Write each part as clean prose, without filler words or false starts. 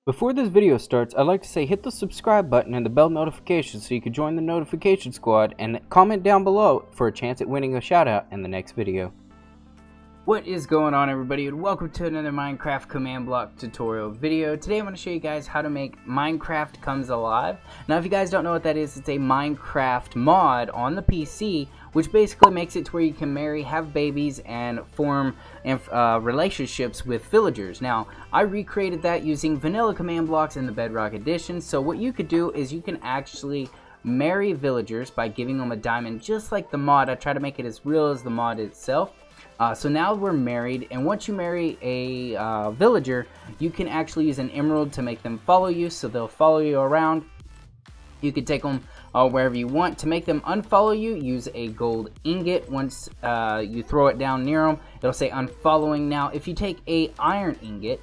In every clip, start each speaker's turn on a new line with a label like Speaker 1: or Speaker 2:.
Speaker 1: Before this video starts, I'd like to say hit the subscribe button and the bell notification so you can join the notification squad, and comment down below for a chance at winning a shout out in the next video. What is going on, everybody, and welcome to another Minecraft command block tutorial video. Today I'm going to show you guys how to make Minecraft Comes Alive. Now if you guys don't know what that is, it's a Minecraft mod on the PC which basically makes it to where you can marry, have babies, and form relationships with villagers. Now I recreated that using vanilla command blocks in the Bedrock Edition. So what you could do is you can actually marry villagers by giving them a diamond, just like the mod. I try to make it as real as the mod itself. So now we're married, and once you marry a villager, you can actually use an emerald to make them follow you, so they'll follow you around. You can take them wherever you want. To make them unfollow you, use a gold ingot. Once you throw it down near them, it'll say unfollowing. Now if you take a iron ingot,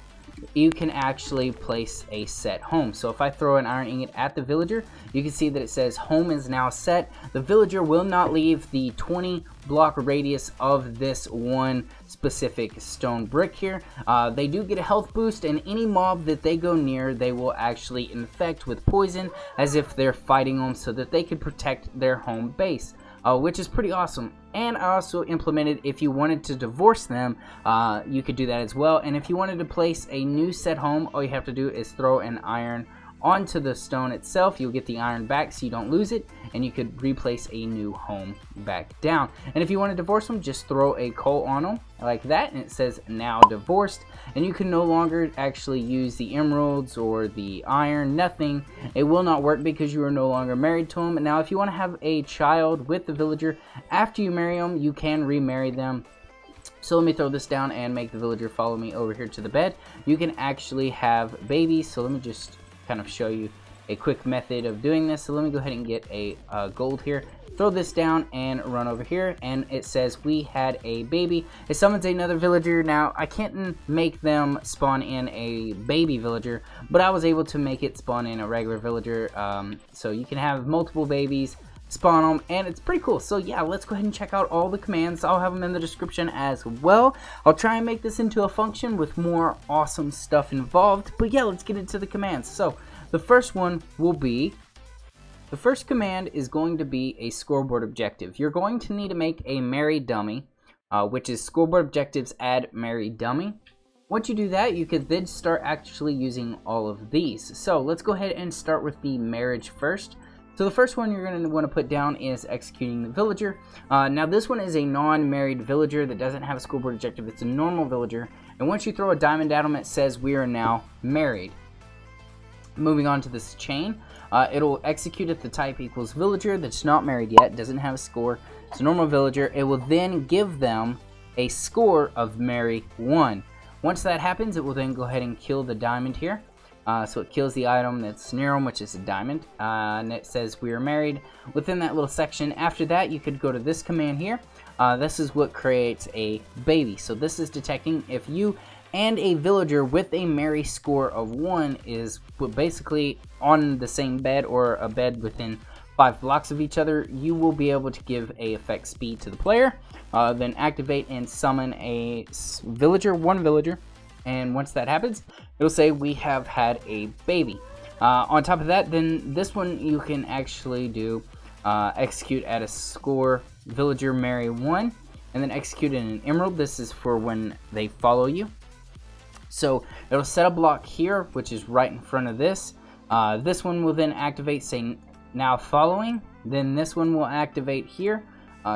Speaker 1: you can actually place a set home. So if I throw an iron ingot at the villager, you can see that it says home is now set. The villager will not leave the 20 block radius of this one specific stone brick here. They do get a health boost, and any mob that they go near, they will actually infect with poison as if they're fighting them, so that they can protect their home base. Which is pretty awesome. And I also implemented, if you wanted to divorce them, you could do that as well. And if you wanted to place a new set home, all you have to do is throw an iron onto the stone itself. You'll get the iron back so you don't lose it, and you could replace a new home back down. And if you want to divorce them, just throw a coal on them like that, and it says now divorced, and you can no longer actually use the emeralds or the iron. Nothing. It will not work because you are no longer married to them. And now if you want to have a child with the villager after you marry them, you can remarry them. So let me throw this down and make the villager follow me over here to the bed. You can actually have babies, so let me just kind of show you a quick method of doing this. So let me go ahead and get a gold here, throw this down and run over here, and it says we had a baby. It summons another villager. Now I can't make them spawn in a baby villager, but I was able to make it spawn in a regular villager. So you can have multiple babies, spawn them, and it's pretty cool. So yeah, let's go ahead and check out all the commands. I'll have them in the description as well. I'll try and make this into a function with more awesome stuff involved, but yeah, let's get into the commands. So the first one will be, the first command is going to be a scoreboard objective. You're going to need to make a marry dummy, which is Scoreboard Objectives add marry dummy. Once you do that, you could then start actually using all of these. So let's go ahead and start with the marriage first. So the first one you're going to want to put down is executing the villager. Now this one is a non-married villager that doesn't have a scoreboard objective. It's a normal villager, and once you throw a diamond at them, it says we are now married. Moving on to this chain, it'll execute if the type equals villager that's not married yet, doesn't have a score. It's a normal villager. It will then give them a score of marry 1. Once that happens, it will then go ahead and kill the diamond here. So it kills the item that's near them, which is a diamond, and it says we are married within that little section. After that, you could go to this command here. This is what creates a baby. So this is detecting if you and a villager with a marry score of 1 is basically on the same bed or a bed within 5 blocks of each other, you will be able to give a effect speed to the player, then activate and summon a villager, one villager. And once that happens, it'll say we have had a baby. On top of that, then this one you can actually do execute at a score villager marry 1, and then execute in an emerald. This is for when they follow you. So it'll set a block here, which is right in front of this. This one will then activate, say now following. Then this one will activate here,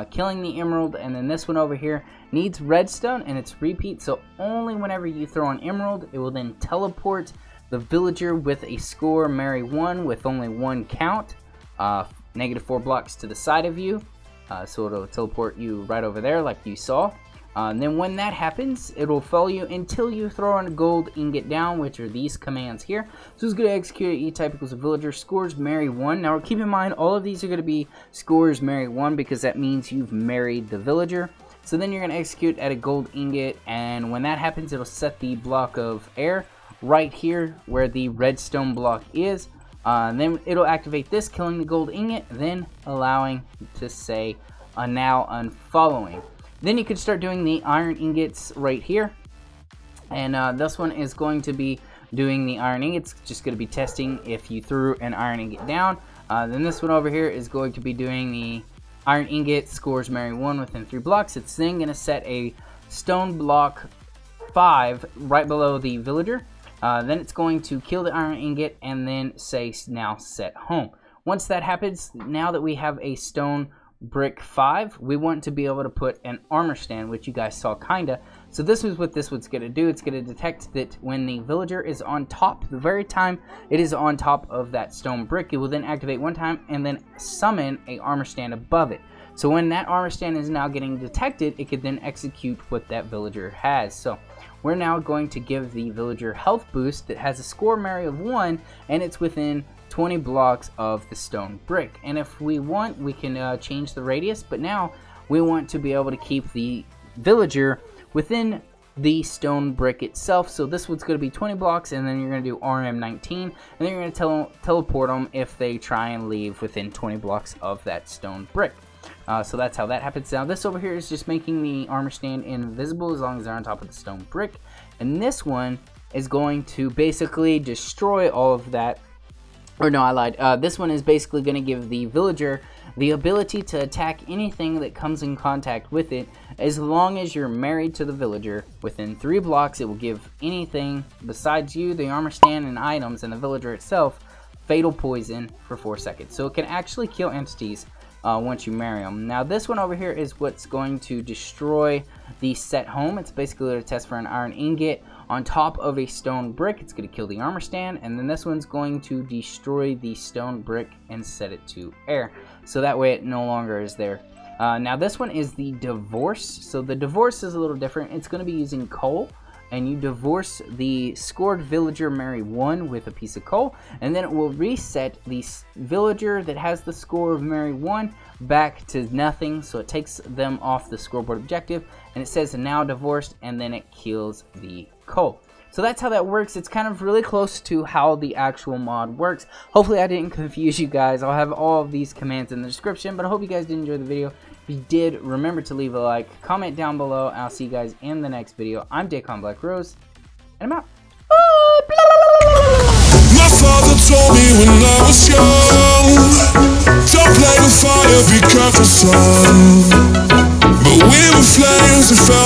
Speaker 1: killing the emerald, and then this one over here needs redstone, and it's repeat. So only whenever you throw an emerald, it will then teleport the villager with a score marry 1 with only 1 count, -4 blocks to the side of you. So it'll teleport you right over there like you saw. And then when that happens, it will follow you until you throw a gold ingot down, which are these commands here. So it's going to execute at E-type equals a villager, scores marry 1. Now keep in mind, all of these are going to be scores marry 1 because that means you've married the villager. So then you're going to execute at a gold ingot, and when that happens, it'll set the block of air right here where the redstone block is. And then it'll activate this, killing the gold ingot, then allowing to say now unfollowing. Then you could start doing the iron ingots right here, and this one is going to be doing the iron ingot. It's just going to be testing if you threw an iron ingot down. Then this one over here is going to be doing the iron ingot scores Mary 1 within 3 blocks. It's then going to set a stone block 5 right below the villager. Then it's going to kill the iron ingot and then say now set home. Once that happens, now that we have a stone brick 5, we want to be able to put an armor stand, which you guys saw kinda. So this is what this one's going to do. It's going to detect that when the villager is on top, the very time it is on top of that stone brick, it will then activate one time and then summon a armor stand above it. So when that armor stand is now getting detected, it could then execute what that villager has. So we're now going to give the villager health boost that has a score Mary of 1, and it's within 20 blocks of the stone brick. And if we want, we can change the radius, but now we want to be able to keep the villager within the stone brick itself. So this one's going to be 20 blocks, and then you're going to do RM19, and then you're going to teleport them if they try and leave within 20 blocks of that stone brick. So that's how that happens. Now this over here is just making the armor stand invisible as long as they're on top of the stone brick, and this one is going to basically destroy all of that. Or no, I lied. This one is basically going to give the villager the ability to attack anything that comes in contact with it. As long as you're married to the villager within 3 blocks, it will give anything besides you, the armor stand, and items, and the villager itself, fatal poison for 4 seconds. So it can actually kill entities once you marry them. Now this one over here is what's going to destroy the set home. It's basically going to test for an iron ingot on top of a stone brick. It's going to kill the armor stand, and then this one's going to destroy the stone brick and set it to air, so that way it no longer is there. Now this one is the divorce. So the divorce is a little different. It's going to be using coal, and you divorce the scored villager Mary 1 with a piece of coal, and then it will reset the villager that has the score of Mary 1 back to nothing. So it takes them off the scoreboard objective, and it says now divorced, and then it kills the coal. So that's how that works. It's kind of really close to how the actual mod works. Hopefully I didn't confuse you guys. I'll have all of these commands in the description, but I hope you guys did enjoy the video. If you did, remember to leave a like, comment down below, and I'll see you guys in the next video. I'm dakonblackrose, and I'm out.
Speaker 2: My father told me when I was young, don't play with fire, be careful son. But we were flames and fell